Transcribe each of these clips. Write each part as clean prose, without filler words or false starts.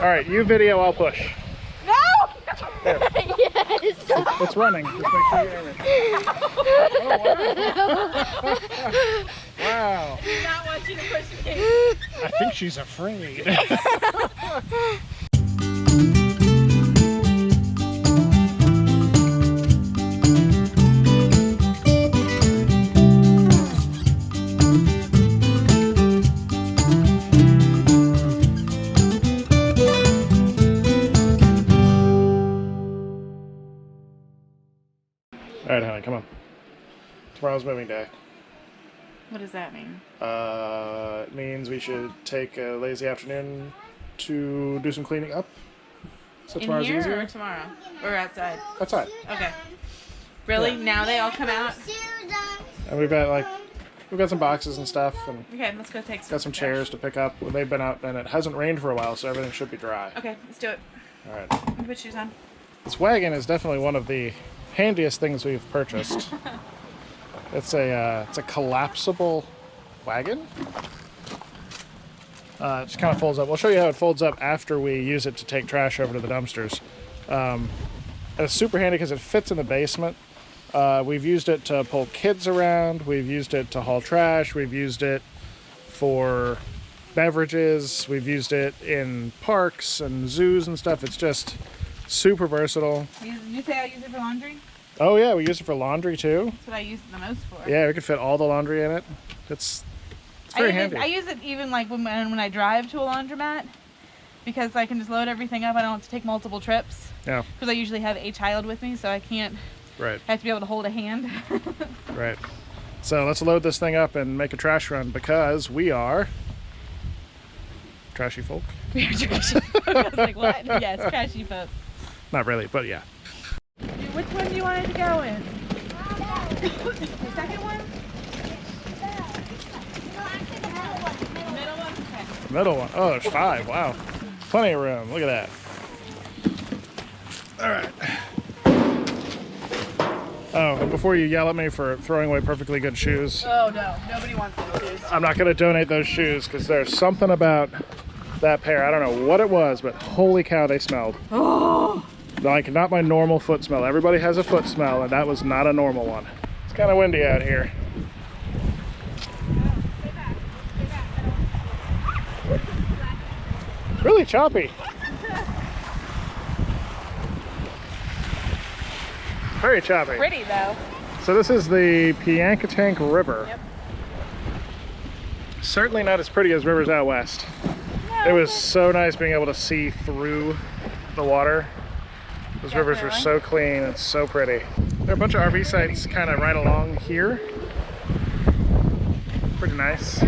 All right, you video, I'll push. No! There. Yes! It's running. Just make sure you aim it. Oh, wow. Wow. I do not want you to push me. I think she's afraid. All right, honey, come on. Tomorrow's moving day. What does that mean? It means we should take a lazy afternoon to do some cleaning up. So In tomorrow's here easier. or tomorrow? Or outside? Outside. Okay. Really? Yeah. Now they all come out? And we've got some boxes and stuff, and Okay, let's go take some. got some chairs to pick up. Well, they've been out, and it hasn't rained for a while, so everything should be dry. Okay, let's do it. All right. Let me put shoes on. This wagon is definitely one of the handiest things we've purchased. It's a collapsible wagon. It just kind of folds up. We'll show you how it folds up after we use it to take trash over to the dumpsters. And it's super handy because it fits in the basement. We've used it to pull kids around. We've used it to haul trash. We've used it for beverages. We've used it in parks and zoos and stuff. It's just super versatile. Did you say I use it for laundry? Oh yeah, we use it for laundry too. That's what I use it the most for. Yeah, we could fit all the laundry in it. It's very handy. I use it even like when I drive to a laundromat because I can just load everything up. I don't have to take multiple trips. Yeah. Because I usually have a child with me, so I can't. Right. I have to be able to hold a hand. Right. So let's load this thing up and make a trash run because we are trashy folk. We are trashy folk. I was like, what? Yes, trashy folk. Not really, but yeah. Which one do you want it to go in? The second one? The middle one? Okay. Middle one. Oh, there's 5. Wow. Plenty of room. Look at that. All right. Oh, and before you yell at me for throwing away perfectly good shoes, Oh no, nobody wants those shoes. I'm not going to donate those shoes because there's something about that pair. I don't know what it was, but holy cow, they smelled. Oh! Like, not my normal foot smell. Everybody has a foot smell, and that was not a normal one. It's kind of windy out here. It's really choppy. Very choppy. Pretty though. So this is the Piankatank River. Yep. Certainly not as pretty as rivers out west. It was so nice being able to see through the water. Those rivers were so clean and so pretty. There are a bunch of RV sites kind of right along here. Pretty nice.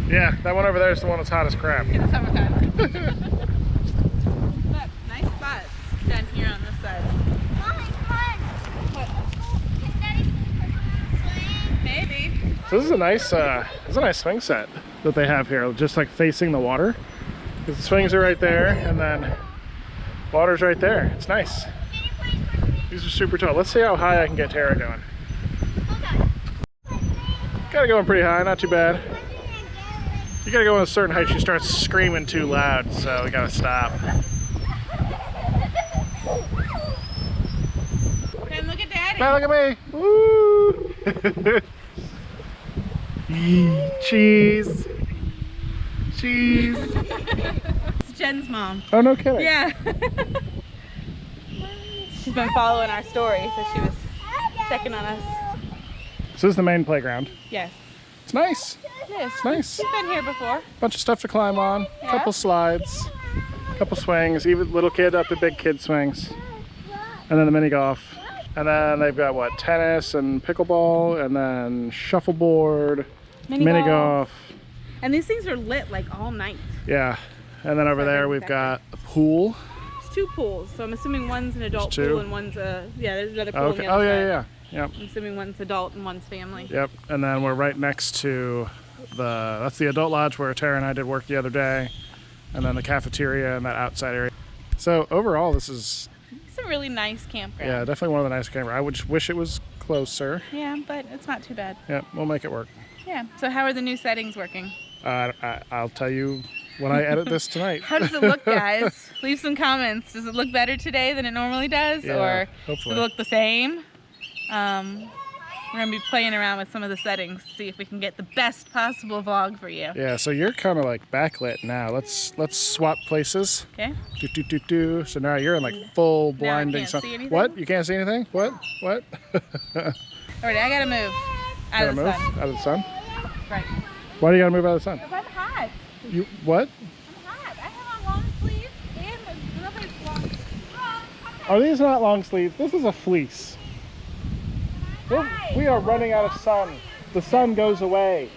Yeah, that one over there is the one that's hot as crap. In the summertime. But nice spots down here on this side. Maybe. So this is a nice swing set that they have here, just like facing the water. Because the swings are right there, and then water's right there. It's nice. These are super tall. Let's see how high I can get Tara going. Gotta go in pretty high, not too bad. You gotta go in a certain height. She starts screaming too loud, so we gotta stop. And look at Daddy. Now look at me! Woo! Cheese! Cheese! It's Jen's mom. Oh, no kidding. Yeah. She's been following our story, so she was checking on us. So this is the main playground. Yes. It's nice. Yes. It's nice. We've been here before. Bunch of stuff to climb on. Yeah. Couple slides. Couple swings. Even little kid up to big kid swings. And then the mini golf. And then they've got what? Tennis and pickleball, and then shuffleboard, mini golf. And these things are lit like all night. Yeah. And then over there we've got a pool. It's 2 pools, so I'm assuming one's an adult There's 2? pool and one's a there's another pool. Okay. On the other side. Yeah. Yep. I'm assuming one's adult and one's family. Yep. And then we're right next to that's the adult lodge where Tara and I did work the other day, and then the cafeteria and that outside area. So overall, this is It's a really nice campground. yeah, definitely one of the nice campgrounds. I would just wish it was closer. Yeah, but it's not too bad. Yeah, we'll make it work. Yeah. So how are the new settings working? I'll tell you when I edit this tonight. How does it look, guys? Leave some comments. Does it look better today than it normally does? Yeah, or hopefully. does it look the same? We're going to be playing around with some of the settings, see if we can get the best possible vlog for you. Yeah, so you're kind of like backlit now. Let's swap places. Okay. So now you're in like full blinding can't see anything? What? You can't see anything? What? Alright, I got to move out of the sun. Out of the sun? Right. Why do you gotta move out of the sun? Because I'm hot. You what? I'm hot. I have on long sleeves and another long sleeve. Are these not long sleeves? This is a fleece. We are running out of sun. The sun goes away.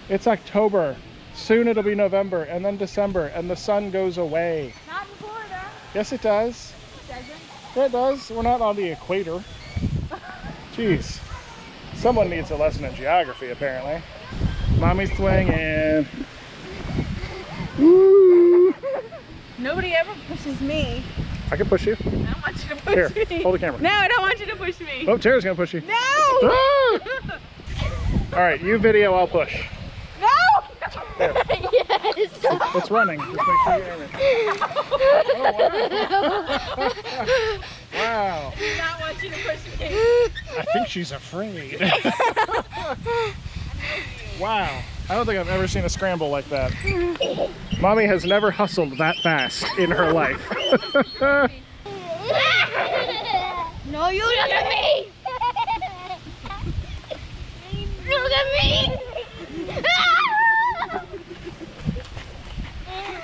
It's October. Soon it'll be November and then December and the sun goes away. Not in Florida. Yes, it does. It doesn't. Yeah, it does. We're not on the equator. Jeez. Someone needs a lesson in geography, apparently. Mommy's swinging. Woo! Nobody ever pushes me. I can push you. I don't want you to push Here, me. hold the camera. No, I don't want you to push me. Oh, Tara's gonna push you. No! Ah! All right, you video, I'll push. No! There. Yes. It's running. Just make sure you aim it. Oh, wow. Wow. I do not want you to push me. I think she's afraid. Wow. I don't think I've ever seen a scramble like that. Mommy has never hustled that fast in her life. No, you look at me. Look at me.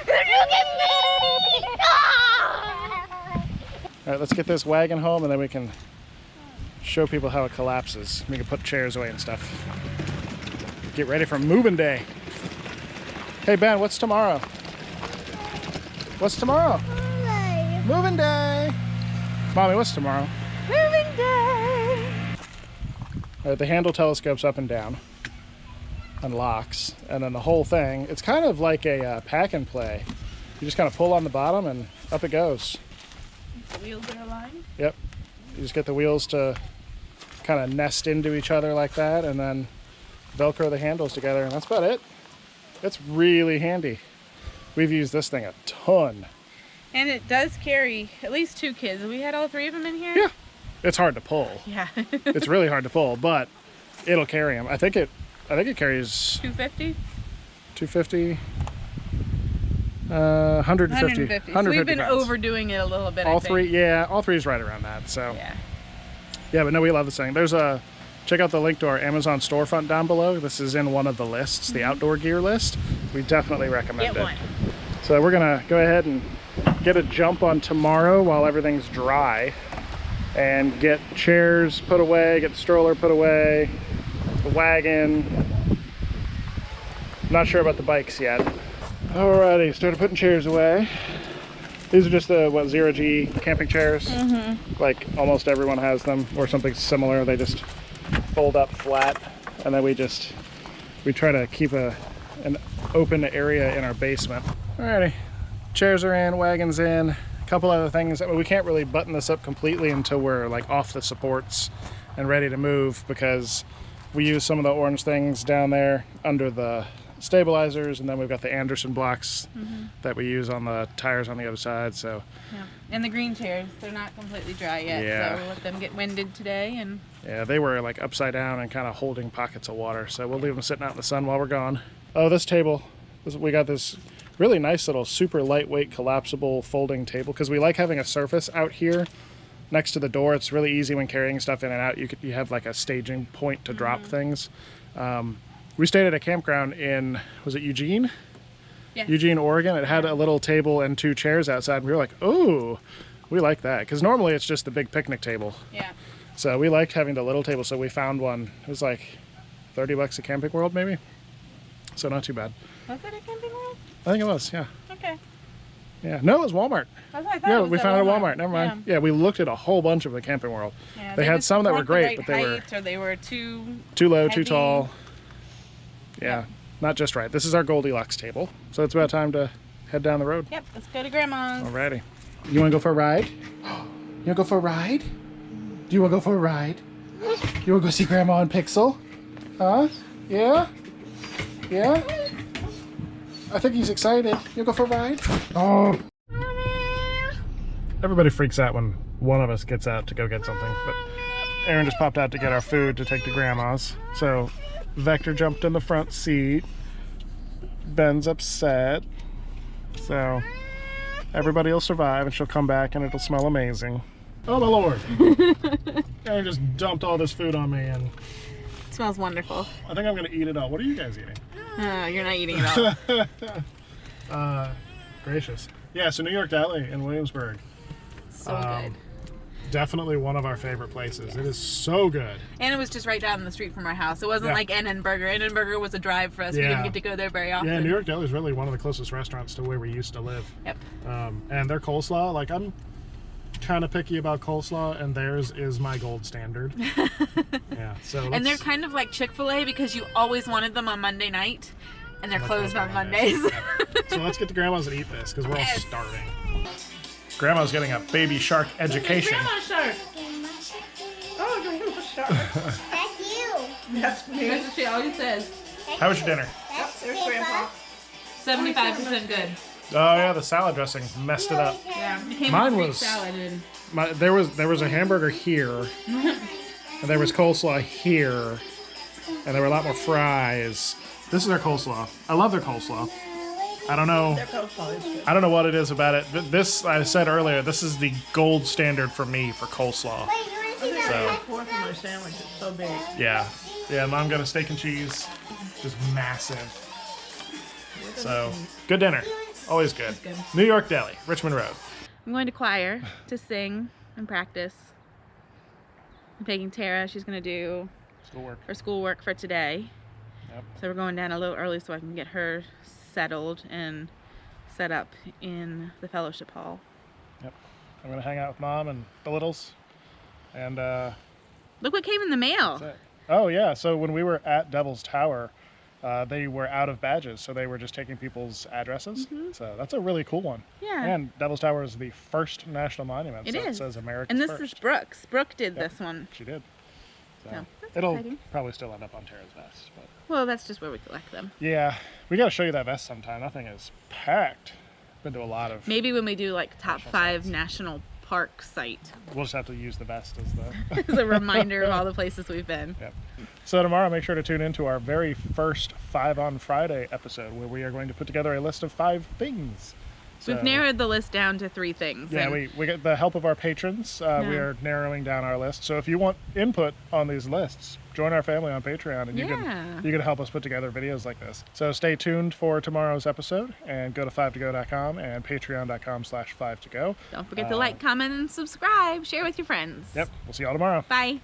Look at me. All right, let's get this wagon home and then we can show people how it collapses. We can put chairs away and stuff. Get ready for moving day. Hey Ben, what's tomorrow? What's tomorrow? Moving day. Mommy, what's tomorrow? Moving day. All right, the handle telescopes up and down and locks, and then the whole thing, it's kind of like a pack and play. You just kind of pull on the bottom and up it goes. The wheels are aligned. Yep. You just get the wheels to kind of nest into each other like that, and then Velcro the handles together, and that's about it. It's really handy. We've used this thing a ton. And it does carry at least 2 kids. We had all 3 of them in here? Yeah. It's hard to pull. Yeah. It's really hard to pull, but it'll carry them. I think it carries 250? 250, 150. 150. So we've been pounds. overdoing it a little bit, All I think. three, yeah, all three is right around that. So Yeah. but no, we love this thing. There's a, check out the link to our Amazon storefront down below. This is in one of the lists, the outdoor gear list. We definitely recommend Get it. one. So we're gonna go ahead and get a jump on tomorrow while everything's dry and get chairs put away, get the stroller put away, the wagon. Not sure about the bikes yet. Alrighty, started putting chairs away. These are just the, what, 0G camping chairs? Like almost everyone has them, or something similar. They just fold up flat, and then we try to keep an open area in our basement. Alrighty, chairs are in, wagon's in. A couple other things. We can't really button this up completely until we're like off the supports and ready to move, because we use some of the orange things down there under the stabilizers, and then we've got the Anderson blocks that we use on the tires on the other side. So Yeah. And the green chairs, they're not completely dry yet. Yeah. So we'll let them get winded today. And yeah, they were like upside down and kind of holding pockets of water, so we'll leave them sitting out in the sun while we're gone. Oh, this table, we got this really nice little super lightweight collapsible folding table, because we like having a surface out here next to the door. It's really easy when carrying stuff in and out. You have like a staging point to drop things. We stayed at a campground in, was it Eugene? yes. Eugene, Oregon. It had a little table and 2 chairs outside, and we were like, oh, we like that, because normally it's just the big picnic table. Yeah. So we liked having the little table, so we found one. It was like $30 at Camping World, maybe. So not too bad. Was it a Camping World? I think it was, yeah. Okay. Yeah, no, it was Walmart. That's what I thought. Yeah, it was we at found it at Walmart. Never mind. Yeah, we looked at a whole bunch of the Camping World. Yeah, They had just some that were weren't the great, right but they were height, or they were too too low, too heavy. tall. Yeah, not just right. This is our Goldilocks table, so it's about time to head down the road. Yep, let's go to Grandma's. Alrighty. You want to go for a ride? You want to go for a ride? Do you want to go for a ride? You want to go see Grandma and Pixel? Huh? Yeah? Yeah? I think he's excited. You'll go for a ride? Oh. Everybody freaks out when one of us gets out to go get something, but Aaron just popped out to get our food to take to Grandma's. So Vector jumped in the front seat. Ben's upset. So everybody will survive and she'll come back and it'll smell amazing. Oh my lord. Aaron just dumped all this food on me and It smells wonderful. I think I'm gonna eat it all. What are you guys eating? You're not eating it all. Gracious. Yeah, so New York Deli in Williamsburg. So good. Definitely one of our favorite places. Yes. It is so good. And it was just right down the street from our house. It wasn't like Burger. Burger was a drive for us. We didn't get to go there very often. Yeah, New York Deli is really one of the closest restaurants to where we used to live. Yep. And their coleslaw, like I'm kind of picky about coleslaw, and theirs is my gold standard. Yeah. So. And they're kind of like Chick-fil-A because you always wanted them on Monday night, and they're closed on Mondays. Yep. So let's get to Grandma's and eat this because we're all starving. Grandma's getting a baby shark education. Grandma shark. Oh, Grandma shark. That's you. That's what she always says. How was your dinner? That's There's Grandpa. 75% good. Oh yeah, the salad dressing messed it up. Yeah. It came Mine with was salad and... there was a hamburger here, and there was coleslaw here, and there were a lot more fries. This is their coleslaw. I love their coleslaw. I don't know what it is about it. This, I said earlier, this is the gold standard for me for coleslaw. Wait, you want to see that? Fourth of my sandwich is so big. Yeah. Yeah, Mom got a steak and cheese. Just massive. So, good dinner. Always good. Good. New York Deli, Richmond Road. I'm going to choir to sing and practice. I'm taking Tara. She's going to do Schoolwork. her schoolwork for today. Yep. So we're going down a little early so I can get her settled and set up in the fellowship hall. Yep. I'm going to hang out with Mom and the littles. And, Look what came in the mail. that's it. Oh, yeah. So when we were at Devil's Tower, they were out of badges, so they were just taking people's addresses. So that's a really cool one. Yeah. And Devil's Tower is the first national monument. It so is. It says America's And this first. is Brooke's. Brooke did Yep. this one. She did. So So, that's it'll exciting. probably still end up on Tara's vest. But Well, that's just where we collect them. yeah, we got to show you that vest sometime. That thing is packed. Been to a lot of. Maybe when we do like top National 5 sites. national park site We'll just have to use the vest as the. as a reminder of all the places we've been. Yep. So tomorrow, make sure to tune in to our very first 5 on Friday episode, where we are going to put together a list of 5 things. We've So- narrowed the list down to 3 things. Yeah, and we get the help of our patrons. We are narrowing down our list. So if you want input on these lists, join our family on Patreon, and you can help us put together videos like this. So stay tuned for tomorrow's episode, and go to 5togo.com and patreon.com/5togo. Don't forget to like, comment, and subscribe. Share with your friends. Yep, we'll see y'all tomorrow. Bye.